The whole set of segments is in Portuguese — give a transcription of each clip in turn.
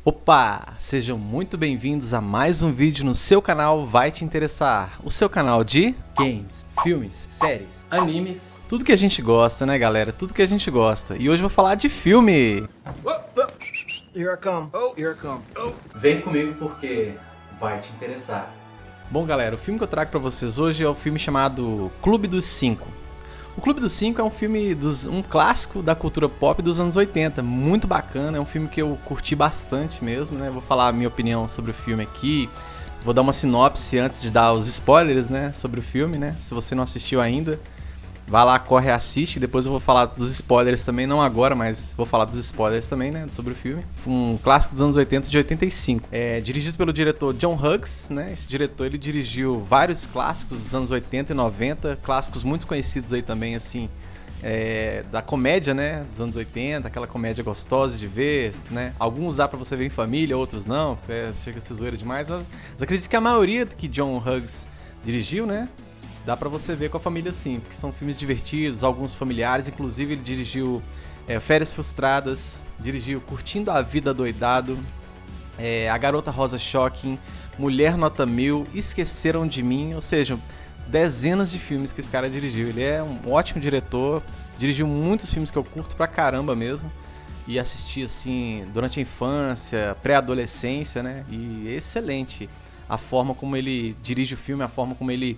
Opa! Sejam muito bem-vindos a mais um vídeo no seu canal Vai Te Interessar, o seu canal de games, filmes, séries, animes, tudo que a gente gosta, né, galera? Tudo que a gente gosta. E hoje eu vou falar de filme. Here I come. Oh, here I come. Oh. Vem comigo porque vai te interessar. Bom, galera, o filme que eu trago pra vocês hoje é o filme chamado Clube dos Cinco. O Clube dos Cinco é um filme, um clássico da cultura pop dos anos 80, muito bacana, é um filme que eu curti bastante mesmo, né? Vou falar a minha opinião sobre o filme aqui, vou dar uma sinopse antes de dar os spoilers, né, sobre o filme, né? Se você não assistiu ainda, vai lá, corre e assiste, depois eu vou falar dos spoilers também, não agora, mas vou falar dos spoilers também, né, sobre o filme. Um clássico dos anos 80, de 85. É dirigido pelo diretor John Hughes, né, esse diretor, ele dirigiu vários clássicos dos anos 80 e 90, clássicos muito conhecidos aí também, assim, da comédia, né, dos anos 80, aquela comédia gostosa de ver, né, alguns dá pra você ver em família, outros não, chega a ser zoeira demais, mas acredito que a maioria que John Hughes dirigiu, né, dá pra você ver com a família sim, porque são filmes divertidos, alguns familiares, inclusive ele dirigiu Férias Frustradas, dirigiu Curtindo a Vida Doidado, A Garota Rosa Shocking, Mulher Nota 1000, Esqueceram de Mim, ou seja, dezenas de filmes que esse cara dirigiu. Ele é um ótimo diretor, dirigiu muitos filmes que eu curto pra caramba mesmo, e assisti assim durante a infância, pré-adolescência, né, e é excelente a forma como ele dirige o filme, a forma como ele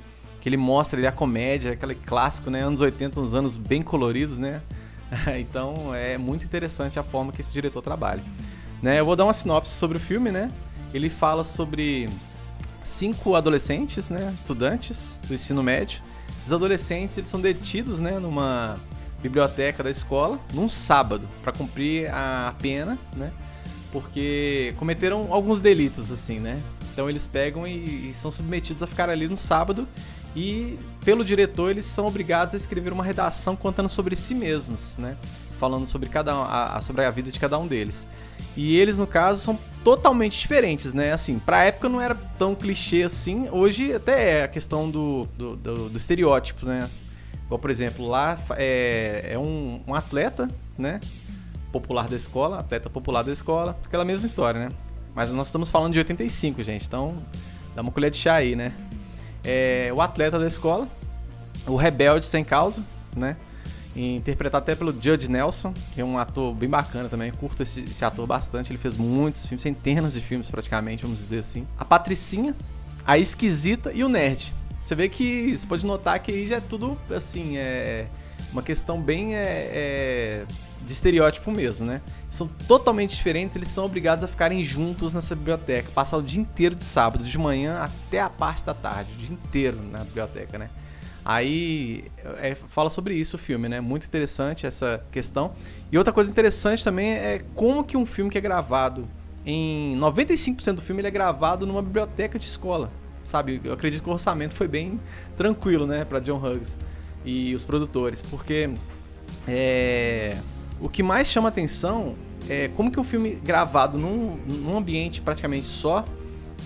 mostra a comédia, aquele clássico, né, anos 80, uns anos bem coloridos, né, então é muito interessante a forma que esse diretor trabalha, né. Eu vou dar uma sinopse sobre o filme, né, ele fala sobre 5 adolescentes, né, estudantes do ensino médio. Esses adolescentes, eles são detidos, né, numa biblioteca da escola, num sábado, para cumprir a pena, né, porque cometeram alguns delitos, assim, né, então eles pegam e são submetidos a ficar ali no sábado. E, pelo diretor, eles são obrigados a escrever uma redação contando sobre si mesmos, né? Falando sobre sobre a vida de cada um deles. E eles, no caso, são totalmente diferentes, né? Assim, pra época não era tão clichê assim. Hoje até é a questão do estereótipo, né? Igual, por exemplo, lá é um atleta, né? Popular da escola, atleta popular da escola. Aquela mesma história, né? Mas nós estamos falando de 85, gente. Então, dá uma colher de chá aí, né? O atleta da escola, o rebelde sem causa, né? Interpretado até pelo Judd Nelson, que é um ator bem bacana também. Eu curto esse ator bastante. Ele fez muitos filmes, centenas de filmes praticamente, vamos dizer assim. A Patricinha, a Esquisita e o Nerd. Você vê que, você pode notar que aí já é tudo, assim, uma questão bem de estereótipo mesmo, né? São totalmente diferentes, eles são obrigados a ficarem juntos nessa biblioteca, passar o dia inteiro de sábado, de manhã até a parte da tarde, o dia inteiro na biblioteca, né? Aí fala sobre isso o filme, né? Muito interessante essa questão. E outra coisa interessante também é como que um filme que é gravado, em 95% do filme ele é gravado numa biblioteca de escola, sabe? Eu acredito que o orçamento foi bem tranquilo, né, para John Hughes e os produtores, porque o que mais chama atenção é como que um filme gravado num ambiente praticamente só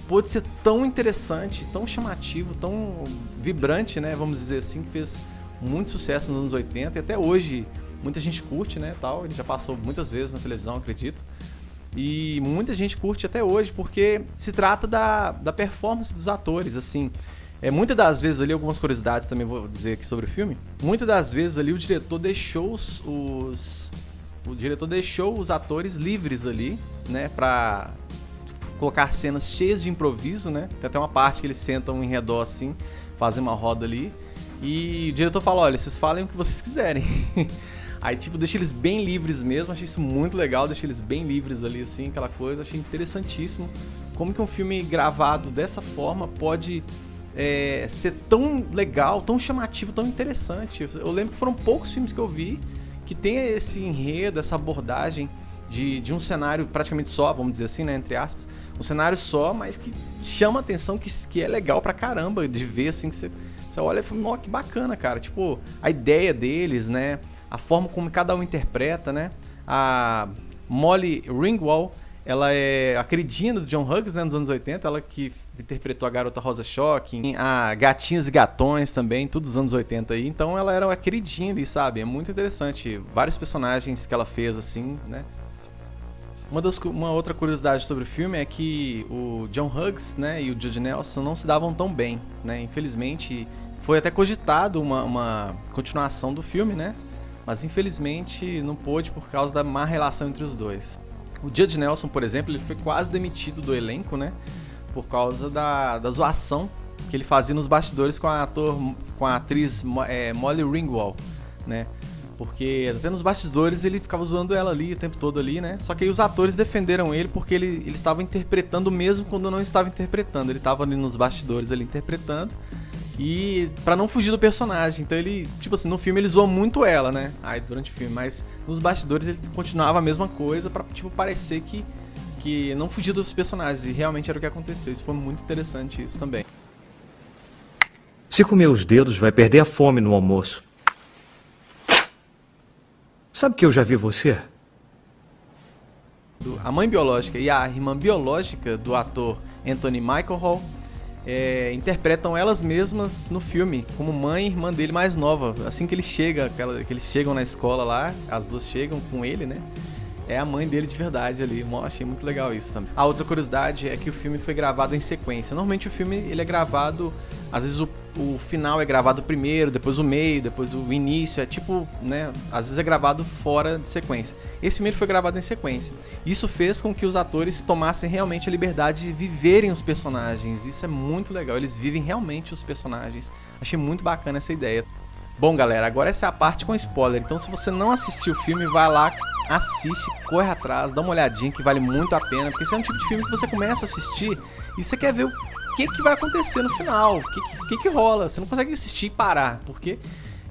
pôde ser tão interessante, tão chamativo, tão vibrante, né? Vamos dizer assim, que fez muito sucesso nos anos 80 e até hoje muita gente curte, né? Tal. Ele já passou muitas vezes na televisão, acredito. E muita gente curte até hoje porque se trata da performance dos atores, assim. Muitas das vezes ali, algumas curiosidades também vou dizer aqui sobre o filme. Muitas das vezes ali o diretor deixou os atores livres ali, né, pra colocar cenas cheias de improviso, né? Tem até uma parte que eles sentam em redor assim, fazem uma roda ali. E o diretor fala, olha, vocês falem o que vocês quiserem. Aí, tipo, deixa eles bem livres mesmo, achei isso muito legal, deixa eles bem livres ali, assim, aquela coisa. Achei interessantíssimo como que um filme gravado dessa forma pode ser tão legal, tão chamativo, tão interessante. Eu lembro que foram poucos filmes que eu vi que tem esse enredo, essa abordagem de um cenário praticamente só, vamos dizer assim, né, entre aspas, um cenário só, mas que chama a atenção, que é legal pra caramba de ver, assim, que você olha e fala, nossa, que bacana, cara, tipo, a ideia deles, né, a forma como cada um interpreta, né, a Molly Ringwald, ela é a queridinha do John Hughes, né, nos anos 80, ela que interpretou a Garota Rosa Shocking, a Gatinhas e Gatões também, tudo dos anos 80 aí, então ela era a queridinha ali, sabe, é muito interessante, vários personagens que ela fez, assim, né. Uma outra curiosidade sobre o filme é que o John Hughes, né, e o Judd Nelson não se davam tão bem, né? Infelizmente, foi até cogitado uma continuação do filme, né? Mas infelizmente não pôde por causa da má relação entre os dois. O Judd Nelson, por exemplo, ele foi quase demitido do elenco, né? Por causa da zoação que ele fazia nos bastidores com a atriz Molly Ringwald, né? Porque até nos bastidores ele ficava zoando ela ali o tempo todo ali, né? Só que aí os atores defenderam ele porque ele estava interpretando mesmo quando não estava interpretando. Ele estava ali nos bastidores ali interpretando e pra não fugir do personagem. Então ele, tipo assim, no filme ele zoou muito ela, né? Aí durante o filme, mas nos bastidores ele continuava a mesma coisa pra, tipo, parecer que não fugia dos personagens. E realmente era o que aconteceu. Isso foi muito interessante isso também. Se comer os dedos, vai perder a fome no almoço. Sabe que eu já vi você? A mãe biológica e a irmã biológica do ator Anthony Michael Hall interpretam elas mesmas no filme, como mãe e irmã dele mais nova. Assim que ele chega, que eles chegam na escola lá, as duas chegam com ele, né? É a mãe dele de verdade ali. Achei muito legal isso também. A outra curiosidade é que o filme foi gravado em sequência. Normalmente o filme ele é gravado, às vezes o final é gravado primeiro, depois o meio, depois o início, é tipo, né, às vezes é gravado fora de sequência. Esse filme ele foi gravado em sequência. Isso fez com que os atores tomassem realmente a liberdade de viverem os personagens. Isso é muito legal, eles vivem realmente os personagens. Achei muito bacana essa ideia. Bom, galera, agora essa é a parte com spoiler. Então, se você não assistiu o filme, vai lá, assiste, corre atrás, dá uma olhadinha que vale muito a pena, porque esse é um tipo de filme que você começa a assistir e você quer ver o que vai acontecer no final, o que rola. Você não consegue assistir e parar, porque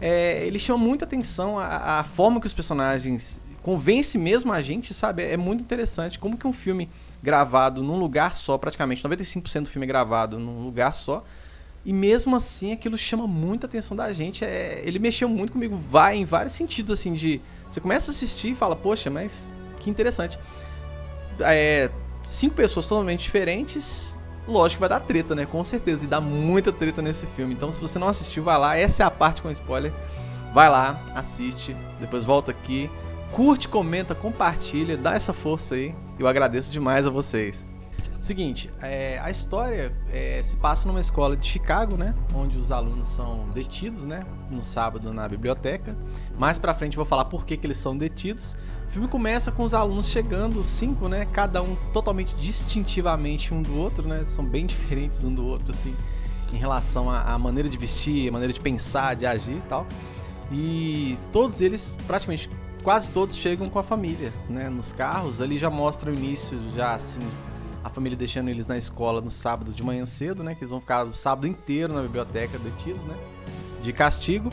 ele chama muita atenção a forma que os personagens convence mesmo a gente, sabe? É muito interessante como que um filme gravado num lugar só, praticamente 95% do filme é gravado num lugar só, e mesmo assim aquilo chama muita atenção da gente. Ele mexeu muito comigo, em vários sentidos, assim, de você começa a assistir e fala, poxa, mas que interessante. 5 pessoas totalmente diferentes, lógico que vai dar treta, né? Com certeza, e dá muita treta nesse filme. Então, se você não assistiu, vai lá. Essa é a parte com spoiler. Vai lá, assiste, depois volta aqui, curte, comenta, compartilha, dá essa força aí. Eu agradeço demais a vocês. Seguinte, a história se passa numa escola de Chicago, né? Onde os alunos são detidos, né? No sábado na biblioteca. Mais pra frente eu vou falar por que eles são detidos. O filme começa com os alunos chegando, 5, né? Cada um totalmente distintivamente um do outro, né? São bem diferentes um do outro, assim, em relação à maneira de vestir, a maneira de pensar, de agir e tal. E todos eles, praticamente quase todos, chegam com a família, né? Nos carros. Ali já mostra o início, já assim, a família deixando eles na escola no sábado de manhã cedo, né? Que eles vão ficar o sábado inteiro na biblioteca detidos, né? De castigo.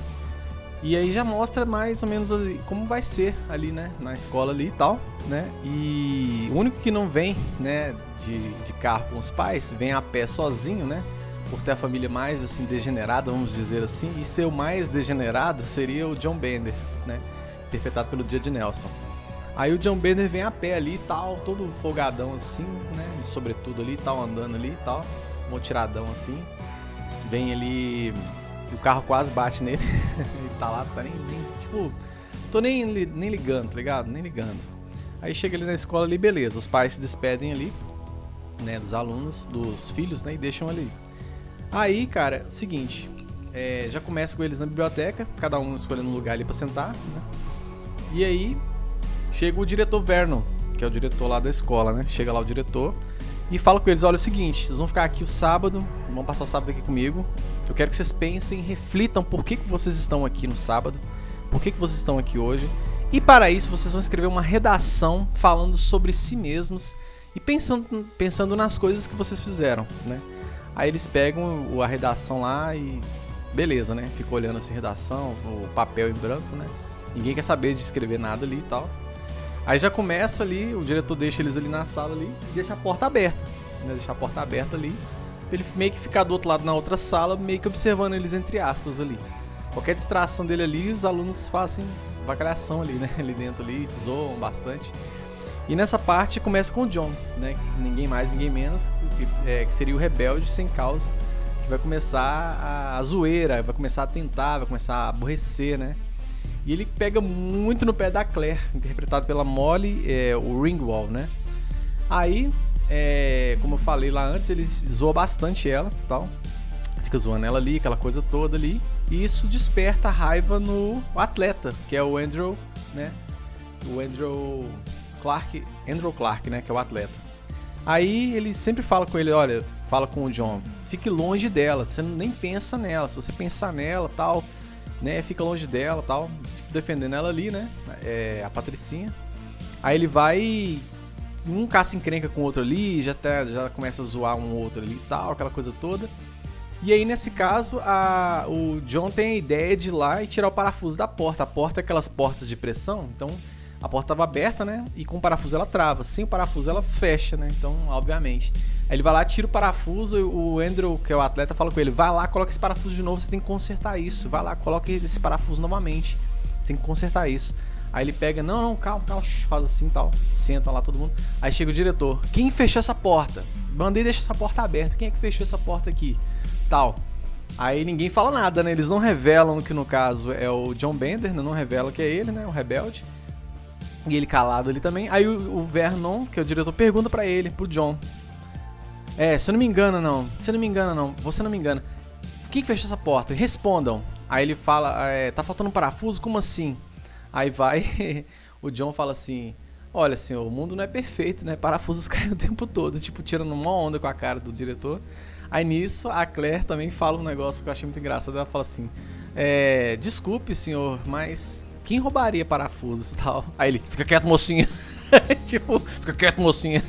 E aí já mostra mais ou menos como vai ser ali, né? Na escola ali e tal, né? E o único que não vem, né? De carro com os pais, vem a pé sozinho, né? Por ter a família mais, assim, degenerada, vamos dizer assim. E ser o mais degenerado seria o John Bender, né? Interpretado pelo Judd Nelson. Aí o John Bender vem a pé ali e tal, todo folgadão assim, né? Sobretudo ali e tal, andando ali e tal. Motiradão assim. Vem ali, o carro quase bate nele. Ele tá lá, tá nem tipo, tô nem ligando, tá ligado? Nem ligando. Aí chega ali na escola ali, beleza. Os pais se despedem ali, né? Dos alunos, dos filhos, né? E deixam ali. Aí, cara, seguinte. Já começa com eles na biblioteca, cada um escolhendo um lugar ali pra sentar, né? E aí chega o diretor Vernon, que é o diretor lá da escola, né? Chega lá o diretor e fala com eles, olha, é o seguinte, vocês vão ficar aqui o sábado, vão passar o sábado aqui comigo. Eu quero que vocês pensem, reflitam por que vocês estão aqui no sábado, por que vocês estão aqui hoje. E para isso vocês vão escrever uma redação falando sobre si mesmos e pensando nas coisas que vocês fizeram, né? Aí eles pegam a redação lá e beleza, né? Fica olhando essa redação, o papel em branco, né? Ninguém quer saber de escrever nada ali e tal. Aí já começa ali, o diretor deixa eles ali na sala ali e deixa a porta aberta, né? Deixa a porta aberta ali, pra ele meio que ficar do outro lado na outra sala, meio que observando eles entre aspas ali. Qualquer distração dele ali, os alunos fazem vacalhação ali, né? Ali dentro ali, zoam bastante. E nessa parte começa com o John, né? Ninguém mais, ninguém menos, que seria o rebelde sem causa, que vai começar a zoeira, vai começar a tentar, vai começar a aborrecer, né? E ele pega muito no pé da Claire, interpretado pela Molly, o Ringwald, né? Aí, como eu falei lá antes, ele zoa bastante ela, tal. Fica zoando ela ali, aquela coisa toda ali. E isso desperta a raiva no atleta, que é o Andrew, né? O Andrew Clark, né? Que é o atleta. Aí ele sempre fala com ele, olha, fala com o John, fique longe dela, você nem pensa nela. Se você pensar nela, tal, né? Fica longe dela, tal. Defendendo ela ali, né? A Patricinha. Aí ele vai, um caça encrenca com o outro ali, já começa a zoar um outro ali e tal, aquela coisa toda. E aí, nesse caso, o John tem a ideia de ir lá e tirar o parafuso da porta. A porta é aquelas portas de pressão, então a porta estava aberta, né? E com o parafuso ela trava. Sem o parafuso ela fecha, né? Então, obviamente. Aí ele vai lá, tira o parafuso, e o Andrew, que é o atleta, fala com ele, vai lá, coloca esse parafuso de novo, você tem que consertar isso. Vai lá, coloca esse parafuso novamente. Você tem que consertar isso. Aí ele pega, não, calma, faz assim e tal. Senta lá todo mundo. Aí chega o diretor. Quem fechou essa porta? Mandei deixar essa porta aberta. Quem é que fechou essa porta aqui? Tal. Aí ninguém fala nada, né? Eles não revelam que no caso é o John Bender, né? Não revela que é ele, né? O rebelde. E ele calado ali também. Aí o Vernon, que é o diretor, pergunta pra ele, pro John. Você não me engana não. Você não me engana. Quem que fechou essa porta? Respondam. Aí ele fala, tá faltando um parafuso? Como assim? Aí vai, o John fala assim, olha senhor, o mundo não é perfeito, né? Parafusos caem o tempo todo, tipo, tirando uma onda com a cara do diretor. Aí nisso, a Claire também fala um negócio que eu achei muito engraçado. Ela fala assim, desculpe senhor, mas quem roubaria parafusos e tal? Aí ele, fica quieto mocinha. Tipo, fica quieto mocinha.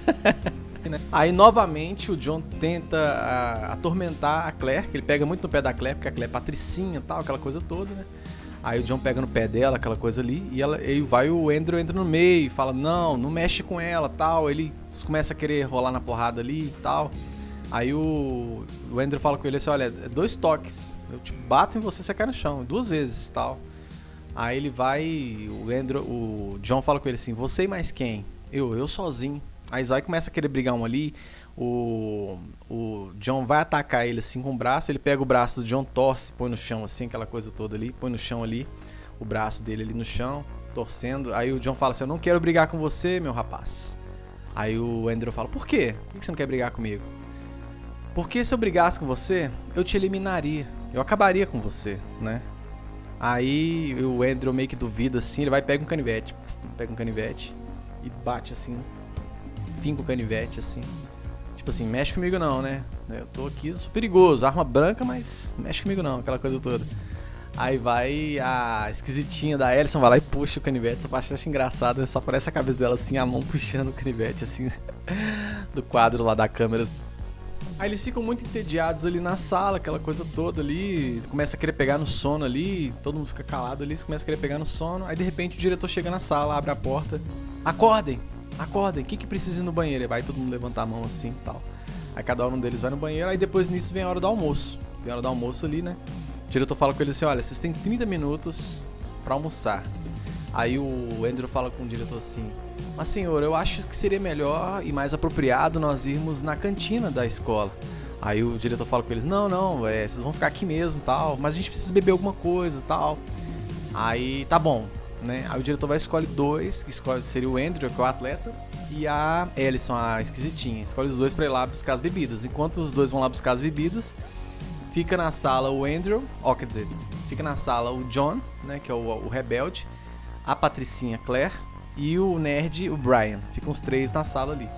Aí novamente o John tenta atormentar a Claire, que ele pega muito no pé da Claire, porque a Claire é patricinha e tal, aquela coisa toda, né? Aí o John pega no pé dela, aquela coisa ali, e o Andrew entra no meio e fala, não mexe com ela, tal. Ele começa a querer rolar na porrada ali e tal. Aí o Andrew fala com ele assim, olha, 2 toques, eu te bato em você, você cai no chão, 2 vezes, tal. Aí ele vai, o John fala com ele assim, você e mais quem? Eu sozinho. Aí vai começa a querer brigar um ali, o John vai atacar ele assim com o braço, ele pega o braço do John, torce, põe no chão assim, aquela coisa toda ali, põe no chão ali, o braço dele ali no chão, torcendo. Aí o John fala assim, eu não quero brigar com você, meu rapaz. Aí o Andrew fala, por quê? Por que você não quer brigar comigo? Porque se eu brigasse com você, eu te eliminaria, eu acabaria com você, né? Aí o Andrew meio que duvida assim, ele vai e pega um canivete e bate assim, finca o canivete assim. Tipo assim, mexe comigo não, né? Eu tô aqui, eu sou perigoso, arma branca, mas mexe comigo não, aquela coisa toda. Aí vai a esquisitinha da Alison, vai lá e puxa o canivete, essa parte eu acho engraçada, só aparece a cabeça dela assim, a mão puxando o canivete assim, do quadro lá da câmera. Aí eles ficam muito entediados ali na sala, aquela coisa toda ali, começa a querer pegar no sono ali, todo mundo fica calado ali, começa a querer pegar no sono, aí de repente o diretor chega na sala, abre a porta, acordem, o que precisa ir no banheiro? Aí vai todo mundo levantar a mão assim e tal. Aí cada um deles vai no banheiro, aí depois nisso vem a hora do almoço. Vem a hora do almoço ali, né? O diretor fala com eles assim, olha, vocês têm 30 minutos pra almoçar. Aí o Andrew fala com o diretor assim, mas senhor, eu acho que seria melhor e mais apropriado nós irmos na cantina da escola. Aí o diretor fala com eles, não, vocês vão ficar aqui mesmo, tal, mas a gente precisa beber alguma coisa, tal. Aí, tá bom, né? Aí o diretor vai escolhe 2, que seria o Andrew, que é o atleta, e a Alison, a esquisitinha. Escolhe os 2 pra ir lá buscar as bebidas. Enquanto os 2 vão lá buscar as bebidas, fica na sala o Andrew, fica na sala o John, né, que é o rebelde, a patricinha Claire e o nerd, o Brian. Ficam os 3 na sala ali.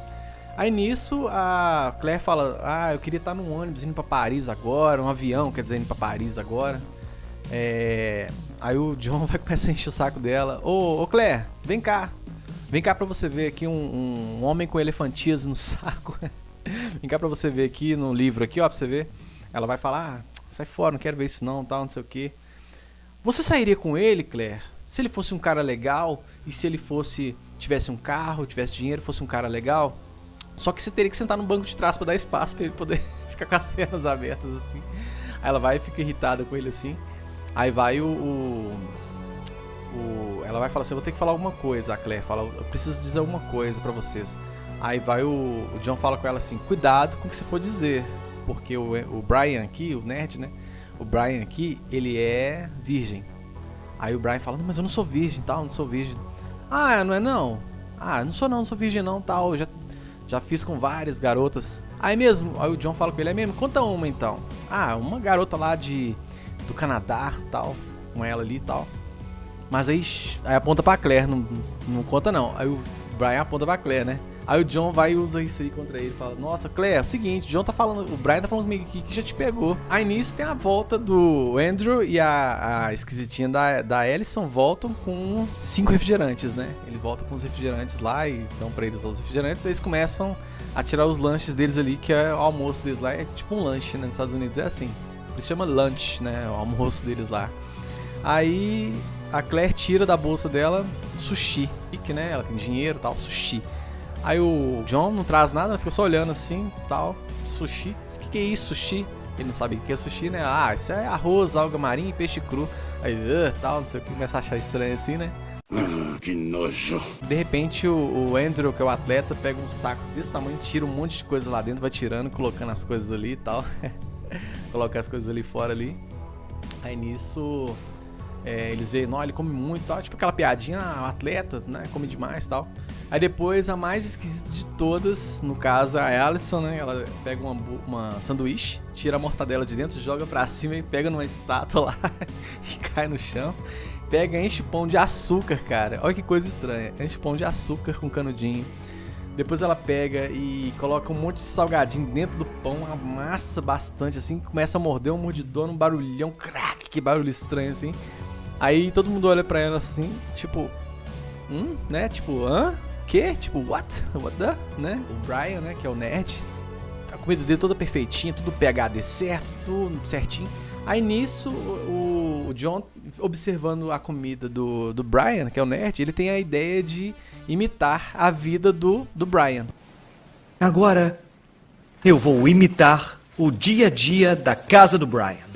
Aí nisso a Claire fala, eu queria estar num ônibus indo pra Paris agora, um avião, quer dizer, indo pra Paris agora. Aí o John vai começar a encher o saco dela. Ô Claire, vem cá pra você ver aqui um homem com elefantias no saco. Vem cá pra você ver aqui no livro aqui, ó, pra você ver. Ela vai falar, sai fora, não quero ver isso não, tal, não sei o que. Você sairia com ele, Claire? Se ele fosse um cara legal e se ele tivesse um carro, tivesse dinheiro, fosse um cara legal, só que você teria que sentar no banco de trás pra dar espaço pra ele poder ficar com as pernas abertas assim. Aí ela vai e fica irritada com ele assim. Aí vai ela vai falar assim, eu vou ter que falar alguma coisa. A Claire fala, eu preciso dizer alguma coisa pra vocês. Aí vai o John fala com ela assim, cuidado com o que você for dizer, porque o Brian aqui, o nerd, né? O Brian aqui, ele é virgem. Aí o Brian fala, não, mas eu não sou virgem, tal, não sou virgem. Ah, não é não? Ah, não sou virgem não, tal, já fiz com várias garotas. Aí mesmo, aí o John fala com ele, é mesmo? Conta uma então. Ah, uma garota lá do Canadá, tal, com ela ali e tal. Mas aí aponta pra Claire, não conta não. Aí o Brian aponta pra Claire, né? Aí o John vai e usa isso aí contra ele. Fala, nossa, Claire, é o seguinte, o Brian tá falando comigo aqui que já te pegou. Aí nisso tem a volta do Andrew e a esquisitinha da Allison voltam com 5 refrigerantes, né? Ele volta com os refrigerantes lá e dão pra eles os refrigerantes. Aí eles começam a tirar os lanches deles ali, que é o almoço deles lá. É tipo um lanche, né? Nos Estados Unidos é assim. Eles chamam lunch, né? O almoço deles lá. Aí a Claire tira da bolsa dela sushi, que né? Ela tem dinheiro e tal, sushi. Aí o John não traz nada, fica só olhando assim, tal, sushi. O que é isso, sushi? Ele não sabe o que é sushi, né? Ah, isso é arroz, alga marinha e peixe cru. Aí, tal, não sei o que, começa a achar estranho assim, né? Que nojo. De repente o Andrew, que é o atleta, pega um saco desse tamanho, tira um monte de coisa lá dentro, vai tirando, colocando as coisas ali e tal. Coloca as coisas ali fora ali. Aí nisso, eles veem, não, ele come muito e tal, tipo aquela piadinha, o atleta, né, come demais e tal. Aí depois, a mais esquisita de todas, no caso a Allison, né, ela pega uma sanduíche, tira a mortadela de dentro, joga pra cima e pega numa estátua lá e cai no chão. Pega, enche pão de açúcar, cara, olha que coisa estranha, enche pão de açúcar com canudinho. Depois ela pega e coloca um monte de salgadinho dentro do pão, amassa bastante assim, começa a morder um mordidor, um barulhão, crack, que barulho estranho assim. Aí todo mundo olha pra ela assim, tipo, né, tipo, hã? Que? Tipo, what the? Né? O Brian, né, que é o nerd, a comida dele toda perfeitinha, tudo PHD certo, tudo certinho. Aí nisso, o John, observando a comida do Brian, que é o nerd, ele tem a ideia de imitar a vida do Brian. Agora, eu vou imitar o dia a dia da casa do Brian.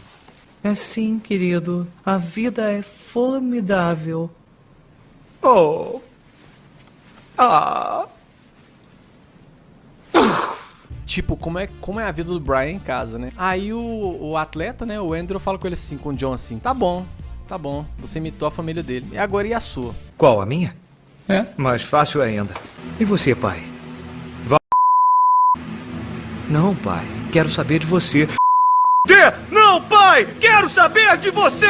É sim, querido. A vida é formidável. Oh. Ah. Tipo, como é a vida do Brian em casa, né? Aí o atleta, né, o Andrew, fala com ele assim, com o John assim, tá bom, você imitou a família dele. E agora e a sua? Qual, a minha? É, mais fácil ainda. E você, pai? Não, pai, quero saber de você. Não, pai, quero saber de você!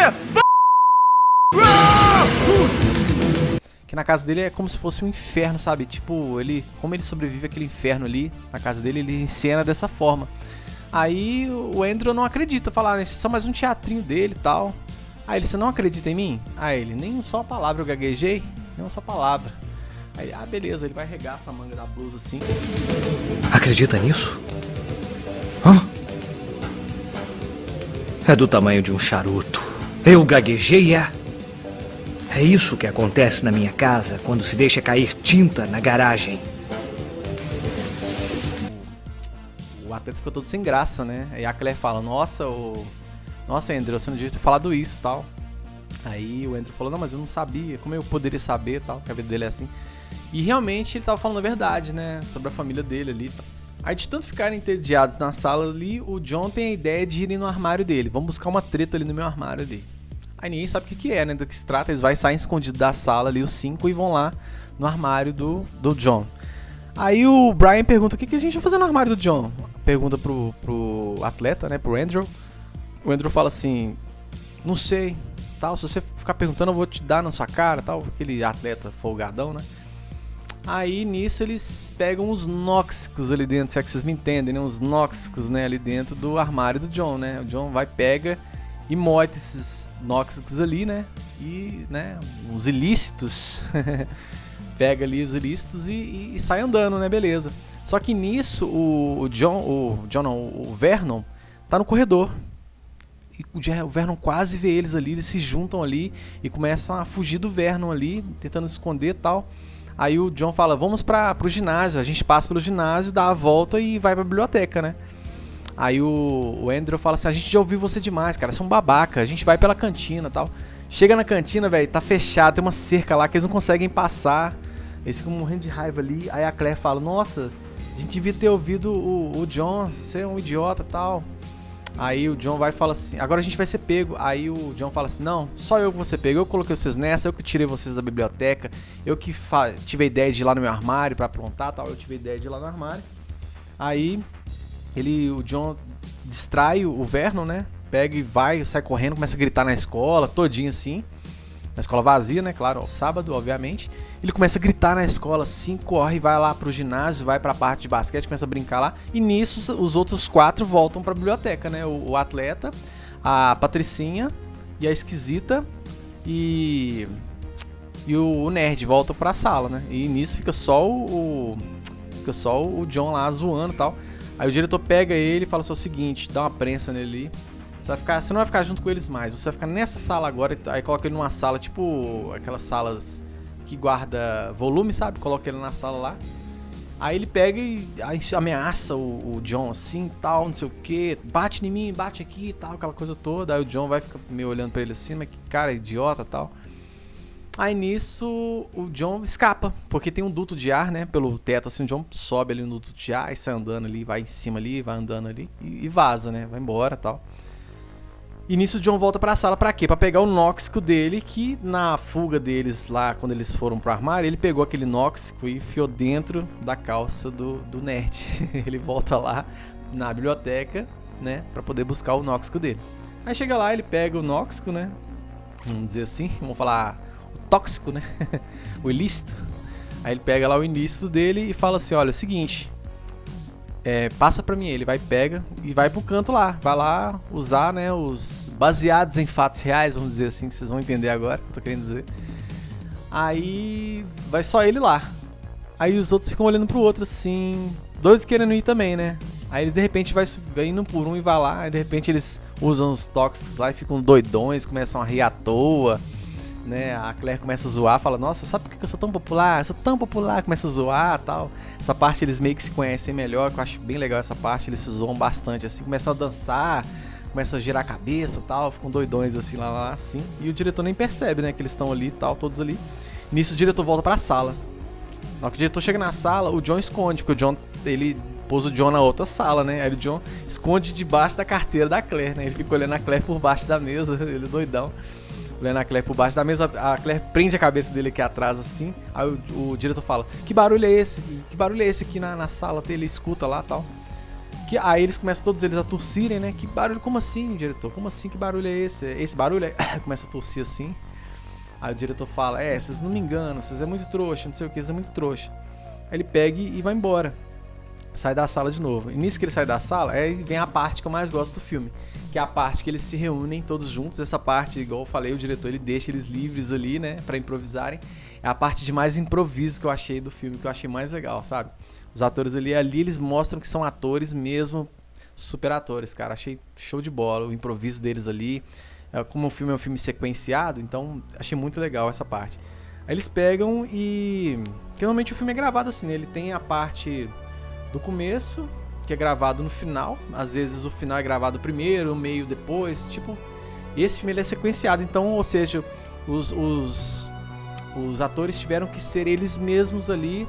Que na casa dele é como se fosse um inferno, sabe? Tipo, como ele sobrevive àquele inferno ali, na casa dele, ele encena dessa forma. Aí o Andrew não acredita, fala, esse é só mais um teatrinho dele e tal. Aí ele, você não acredita em mim? Aí ele, nem só a palavra eu gaguejei, nem uma só palavra. Aí, beleza, ele vai regaçar a manga da blusa assim. Acredita nisso? Hã? É do tamanho de um charuto. Eu gaguejei, é? É isso que acontece na minha casa quando se deixa cair tinta na garagem. O atleta fica todo sem graça, né? Aí a Claire fala, nossa, Andrew, você não devia ter falado isso e tal. Aí o Andrew falou, não, mas eu não sabia, como eu poderia saber tal, que a vida dele é assim. E realmente ele tava falando a verdade, né? Sobre a família dele ali. Aí de tanto ficarem entediados na sala ali, o John tem a ideia de irem no armário dele. Vamos buscar uma treta ali no meu armário ali. Aí ninguém sabe o que é, né? Do que se trata. Eles vão sair escondidos da sala ali, os 5, e vão lá no armário do John. Aí o Brian pergunta, o que a gente vai fazer no armário do John? Pergunta pro atleta, né? Pro Andrew. O Andrew fala assim, não sei, tal. Se você ficar perguntando, eu vou te dar na sua cara, tal. Aquele atleta folgadão, né? Aí nisso eles pegam os nóxicos ali dentro, se é que vocês me entendem, né? Os nóxicos, né? Ali dentro do armário do John, né? O John pega e morde esses nóxicos ali, né? E, né? Os ilícitos. Pega ali os ilícitos e sai andando, né? Beleza. Só que nisso o Vernon tá no corredor. E o Vernon quase vê eles ali, eles se juntam ali e começam a fugir do Vernon ali, tentando esconder e tal. Aí o John fala, vamos pro ginásio, a gente passa pelo ginásio, dá a volta e vai pra biblioteca, né? Aí o Andrew fala assim, a gente já ouviu você demais, cara, você é um babaca, a gente vai pela cantina e tal. Chega na cantina, velho, tá fechado, tem uma cerca lá que eles não conseguem passar. Eles ficam morrendo de raiva ali. Aí a Claire fala, nossa, a gente devia ter ouvido o John, você é um idiota e tal. Aí o John vai e fala assim, agora a gente vai ser pego. Aí o John fala assim, não, só eu vou ser pego, eu coloquei vocês nessa, eu que tirei vocês da biblioteca, eu que tive a ideia de ir lá no meu armário pra aprontar, tal, eu tive a ideia de ir lá no armário. Aí o John distrai o Vernon, né, pega e vai, sai correndo, começa a gritar na escola, todinho assim, na escola vazia, né, claro, sábado, obviamente. Ele começa a gritar na escola assim, corre, vai lá pro ginásio, vai pra parte de basquete, começa a brincar lá. E nisso os outros 4 voltam pra biblioteca, né? O atleta, a Patricinha e a esquisita e o nerd voltam pra sala, né? E nisso fica só o John lá zoando e tal. Aí o diretor pega ele e fala assim, o seguinte, dá uma prensa nele ali. Você não vai ficar junto com eles mais, você vai ficar nessa sala agora. Aí coloca ele numa sala, tipo aquelas salas que guarda volume, sabe? Coloca ele na sala lá. Aí ele pega e ameaça o John assim, tal, não sei o que. Bate em mim, bate aqui e tal, aquela coisa toda. Aí o John vai ficar meio olhando pra ele assim, mas que cara idiota e tal. Aí nisso o John escapa, porque tem um duto de ar, né, pelo teto assim. O John sobe ali no duto de ar e sai andando ali, vai em cima ali, vai andando ali e vaza, né, vai embora e tal. E nisso o John volta pra sala pra quê? Pra pegar o nóxico dele, que na fuga deles lá, quando eles foram pro armário, ele pegou aquele nóxico e enfiou dentro da calça do nerd. Ele volta lá na biblioteca, né, pra poder buscar o nóxico dele. Aí chega lá, ele pega o nóxico, né, vamos dizer assim, vamos falar o tóxico, né, o ilícito. Aí ele pega lá o ilícito dele e fala assim, olha, é o seguinte... passa pra mim, ele vai, pega e vai pro canto lá, vai lá usar, né, os baseados em fatos reais, vamos dizer assim, que vocês vão entender agora, o que eu tô querendo dizer. Aí vai só ele lá, aí os outros ficam olhando pro outro assim, dois querendo ir também, né. Aí ele de repente vai indo por um e vai lá, aí de repente eles usam os tóxicos lá e ficam doidões, começam a rir à toa, né, a Claire começa a zoar, fala, nossa, sabe por que eu sou tão popular? Eu sou tão popular, começa a zoar e tal. Essa parte eles meio que se conhecem melhor, que eu acho bem legal essa parte, eles se zoam bastante, assim, começam a dançar, começam a girar a cabeça e tal, ficam doidões assim, lá, assim. E o diretor nem percebe, né, que eles estão ali e tal, todos ali. Nisso o diretor volta pra sala. Na hora que o diretor chega na sala, o John esconde, porque o John, ele pôs o John na outra sala, né, aí o John esconde debaixo da carteira da Claire, né, ele fica olhando a Claire por baixo da mesa, ele é doidão. Olhando a Claire por baixo da mesa, a Claire prende a cabeça dele aqui atrás assim. Aí o diretor fala, que barulho é esse? Que barulho é esse aqui na sala? Ele escuta lá e tal. Aí eles começam todos eles a tossirem, né? Que barulho, como assim, diretor? Como assim, que barulho é esse? Esse barulho é... Começa a tossir assim. Aí o diretor fala, vocês não me enganam, vocês é muito trouxa, não sei o que, vocês é muito trouxa. Aí ele pega e vai embora. Sai da sala de novo. E nisso que ele sai da sala, aí vem a parte que eu mais gosto do filme, que é a parte que eles se reúnem todos juntos. Essa parte, igual eu falei, o diretor ele deixa eles livres ali, né, pra improvisarem. É a parte de mais improviso que eu achei do filme, que eu achei mais legal, sabe? Os atores ali eles mostram que são atores mesmo, super atores, cara. Achei show de bola, o improviso deles ali. Como o filme é um filme sequenciado, então achei muito legal essa parte. Aí eles pegam e... Porque normalmente o filme é gravado assim, né? Ele tem a parte do começo, que é gravado no final. Às vezes o final é gravado primeiro, o meio depois, tipo... E esse filme ele é sequenciado, então, ou seja, os atores tiveram que ser eles mesmos ali,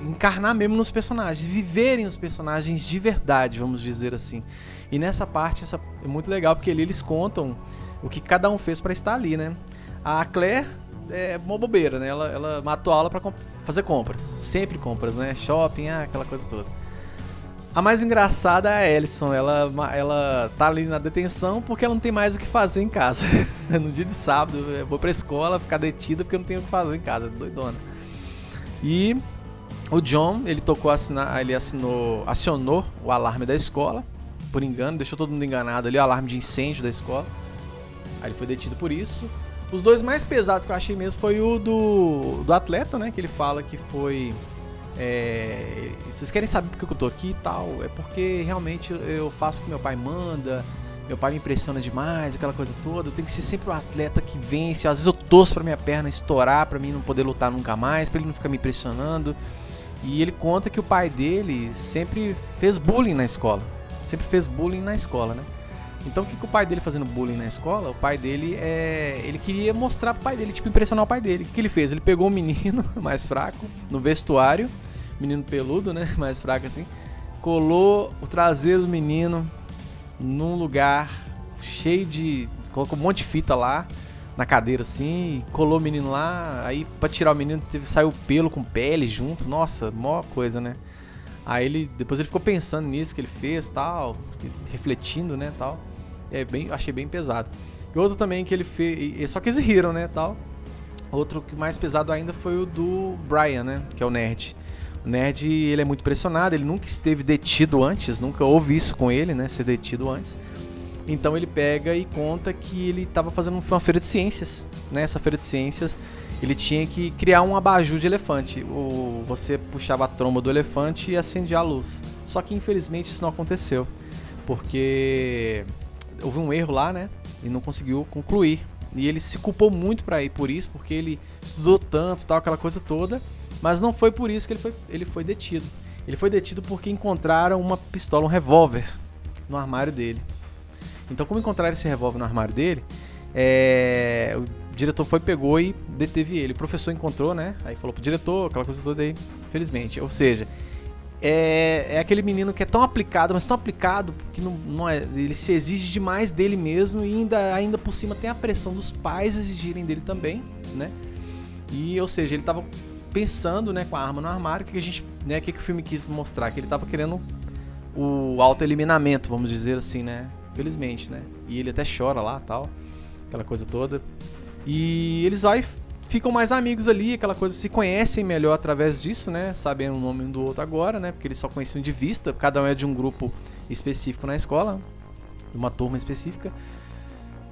encarnar mesmo nos personagens, viverem os personagens de verdade, vamos dizer assim. E nessa parte é muito legal, porque ali eles contam o que cada um fez pra estar ali, né? A Claire é uma bobeira, né? Ela matou a aula pra fazer compras, sempre compras, né? Shopping, aquela coisa toda. A mais engraçada é a Alison, ela tá ali na detenção porque ela não tem mais o que fazer em casa. No dia de sábado, eu vou pra escola ficar detida porque eu não tenho o que fazer em casa, doidona. E o John, ele acionou o alarme da escola, por engano, deixou todo mundo enganado ali, o alarme de incêndio da escola. Aí ele foi detido por isso. Os dois mais pesados que eu achei mesmo foi o do atleta, né, que ele fala que foi... vocês querem saber por que eu tô aqui e tal? É porque realmente eu faço o que meu pai manda, meu pai me impressiona demais, aquela coisa toda. Eu tenho que ser sempre o atleta que vence. Às vezes eu torço pra minha perna estourar, pra mim não poder lutar nunca mais, pra ele não ficar me impressionando. E ele conta que o pai dele sempre fez bullying na escola. Né? Então o que o pai dele fazendo bullying na escola? O pai dele ele queria mostrar pro pai dele, tipo, impressionar o pai dele. O que ele fez? Ele pegou um menino mais fraco no vestuário, menino peludo, né, mais fraco assim, colou o traseiro do menino num lugar cheio de... Colocou um monte de fita lá na cadeira assim, colou o menino lá, aí pra tirar o menino saiu pelo com pele junto, nossa, mó coisa, né? Aí depois ele ficou pensando nisso que ele fez, tal, refletindo, né, tal. Achei bem pesado. E outro também que ele fez, só que eles riram, né, tal. Outro que mais pesado ainda foi o do Brian, né, que é o nerd. O nerd, ele é muito pressionado, ele nunca esteve detido antes, nunca houve isso com ele, né, ser detido antes. Então ele pega e conta que ele estava fazendo uma feira de ciências, né? Essa feira de ciências, ele tinha que criar um abajur de elefante. Você puxava a tromba do elefante e acendia a luz. Só que infelizmente isso não aconteceu, porque houve um erro lá, né? E não conseguiu concluir. E ele se culpou muito por isso, porque ele estudou tanto, tal, aquela coisa toda. Mas não foi por isso que ele foi detido. Ele foi detido porque encontraram uma pistola, um revólver, no armário dele. Então, como encontraram esse revólver no armário dele, o diretor pegou e deteve ele. O professor encontrou, né? Aí falou pro diretor, aquela coisa toda aí, felizmente. Ou seja, é aquele menino que é tão aplicado, mas tão aplicado que ele se exige demais dele mesmo e ainda por cima tem a pressão dos pais exigirem dele também, né? E, ou seja, ele tava pensando, né, com a arma no armário, que a gente, né, que o filme quis mostrar, que ele tava querendo o autoeliminamento, vamos dizer assim, né? Felizmente, né? E ele até chora lá, tal, aquela coisa toda. E eles ficam mais amigos ali, aquela coisa, se conhecem melhor através disso, né? Sabendo o nome um do outro agora, né? Porque eles só conheciam de vista, cada um é de um grupo específico na escola, uma turma específica.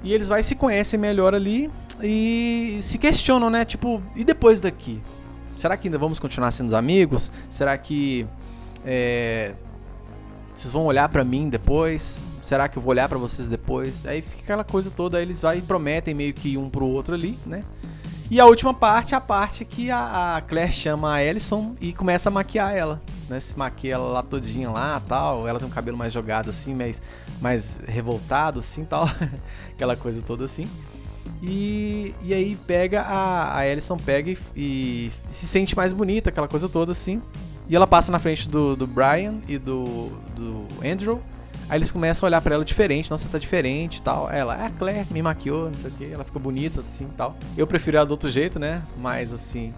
E eles se conhecem melhor ali e se questionam, né? Tipo, e depois daqui? Será que ainda vamos continuar sendo amigos? Será que vocês vão olhar pra mim depois? Será que eu vou olhar pra vocês depois? Aí fica aquela coisa toda, aí eles e prometem meio que um pro outro ali, né? E a última parte é a parte que a Claire chama a Ellison e começa a maquiar ela, né? Se maquia ela lá todinha lá, tal. Ela tem um cabelo mais jogado assim, mais revoltado assim, tal. Aquela coisa toda assim. E aí pega a Ellison pega e se sente mais bonita, aquela coisa toda assim. E ela passa na frente do Brian e do Andrew. Aí eles começam a olhar pra ela diferente. Nossa, você tá diferente e tal. Ela, a Claire me maquiou, não sei o que. Ela fica bonita assim e tal. Eu prefiro ela do outro jeito, né? Mais assim,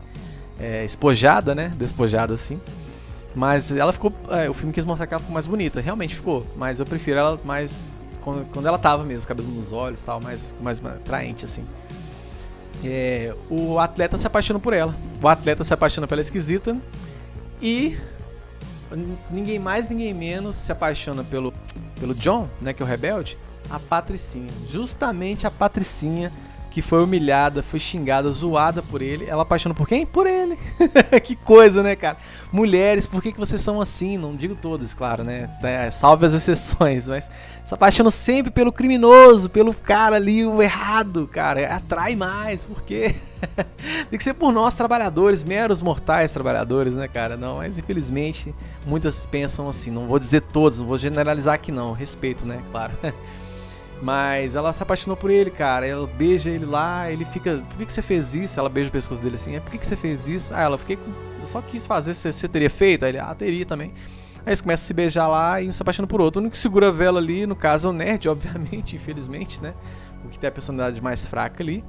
espojada, né? Despojada assim. Mas ela ficou... o filme quis mostrar que ela ficou mais bonita. Realmente ficou. Mas eu prefiro ela mais... Quando ela tava mesmo, cabelo nos olhos e tal. Mais atraente assim. O atleta se apaixona por ela. O atleta se apaixona pela esquisita. E... ninguém mais, ninguém menos se apaixona pelo John, né, que é o rebelde, a Patricinha. Justamente a Patricinha, que foi humilhada, foi xingada, zoada por ele. Ela apaixona por quem? Por ele. Que coisa, né, cara? Mulheres, por que vocês são assim? Não digo todas, claro, né? Salve as exceções, mas se apaixonam sempre pelo criminoso, pelo cara ali, o errado, cara. Atrai mais, por quê? Tem que ser por nós, trabalhadores, meros mortais trabalhadores, né, cara? Não, mas infelizmente muitas pensam assim. Não vou dizer todas, não vou generalizar aqui não. Respeito, né, claro. Mas ela se apaixonou por ele, cara. Ela beija ele lá, ele fica... Por que você fez isso? Ela beija o pescoço dele assim. Por que você fez isso? Ela, eu só quis fazer, você teria feito? Aí ele, teria também. Aí eles começam a se beijar lá e um se apaixona por outro. O único que segura a vela ali, no caso, é o nerd, obviamente, infelizmente, né? O que tem a personalidade mais fraca ali.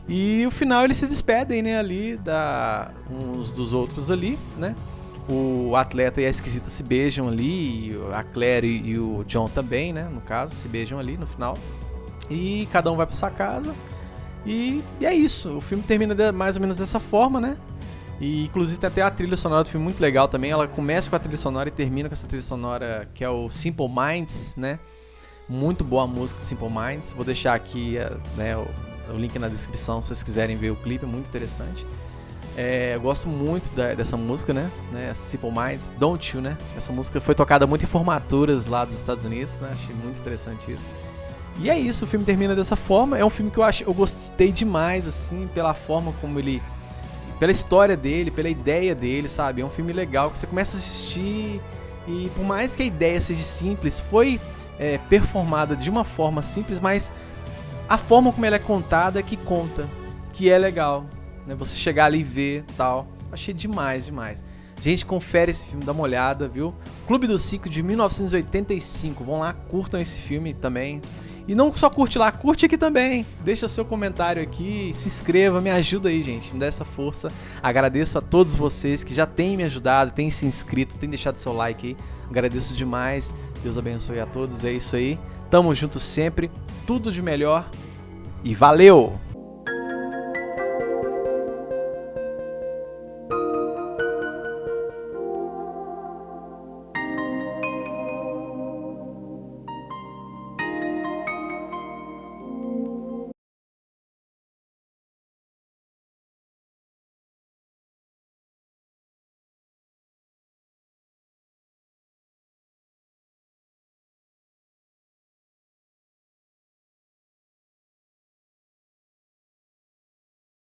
E no final eles se despedem, né, ali, uns dos outros ali, né? O atleta e a esquisita se beijam ali, a Claire e o John também, né, no caso, se beijam ali no final. E cada um vai pra sua casa. E é isso, o filme termina mais ou menos dessa forma, né? E inclusive tem até a trilha sonora do filme muito legal também. Ela começa com a trilha sonora e termina com essa trilha sonora que é o Simple Minds, né? Muito boa a música de Simple Minds. Vou deixar aqui, né, o link na descrição se vocês quiserem ver o clipe, é muito interessante. Eu gosto muito dessa música, né? Simple Minds, Don't You, né? Essa música foi tocada muito em formaturas lá dos Estados Unidos, né? Achei muito interessante isso. E é isso, o filme termina dessa forma. É um filme que eu gostei demais, assim, pela forma como ele... Pela história dele, pela ideia dele, sabe? É um filme legal que você começa a assistir e por mais que a ideia seja simples, foi performada de uma forma simples, mas a forma como ela é contada é que conta, que é legal. Você chegar ali e ver tal. Achei demais. Gente, confere esse filme, dá uma olhada, viu? Clube dos Cinco de 1985. Vão lá, curtam esse filme também. E não só curte lá, curte aqui também. Deixa seu comentário aqui, se inscreva, me ajuda aí, gente. Me dá essa força. Agradeço a todos vocês que já têm me ajudado, têm se inscrito, têm deixado seu like aí. Agradeço demais. Deus abençoe a todos. É isso aí. Tamo junto sempre. Tudo de melhor. E valeu!